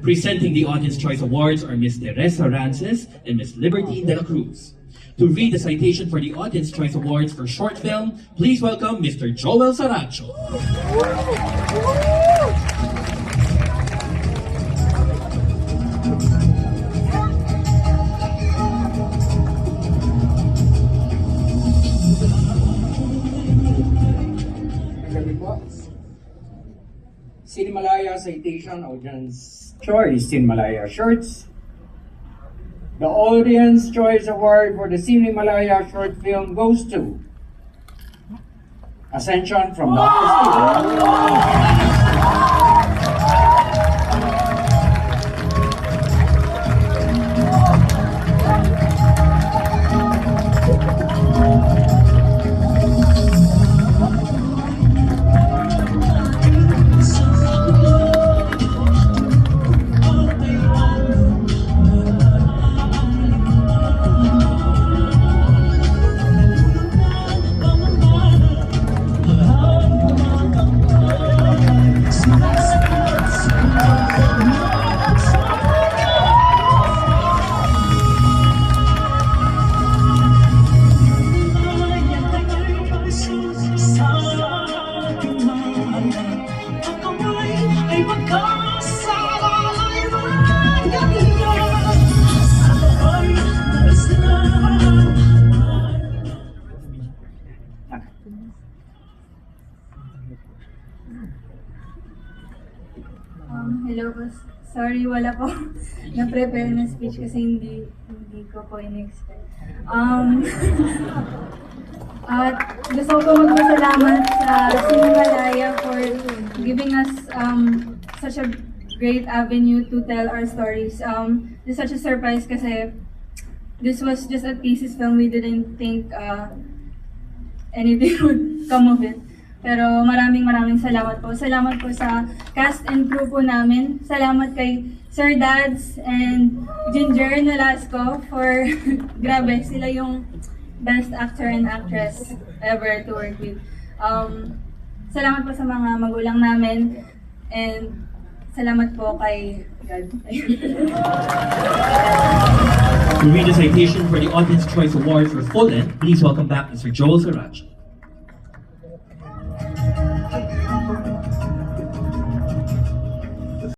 Presenting the Audience Choice Awards are Ms. Teresa Rances and Ms. Liberty de la Cruz. To read the citation for the Audience Choice Awards for short film, please welcome Mr. Joel Saracho. Cinemalaya Citation Audience Choice Cinemalaya Shorts. The Audience Choice Award for the Cinemalaya short film goes to Ascension from Dr. Steve. Hello po. Sorry, wala po na-prepare na speech kasi hindi ko po in-expect. At gusto ko magpasalamat sa Cinemalaya for giving us such a great avenue to tell our stories. It's such a surprise kasi this was just a thesis film. We didn't think anything would come of it. Pero maraming salamat po. Salamat po sa cast and crew po namin. Salamat kay Sir Dads and Ginger Nolasco for grabe, sila yung best actor and actress ever to work with. Salamat po sa mga magulang namin and salamat po kay God. To read the citation for the Audience Choice Award for full length, please welcome back Mr. Joel Saracho.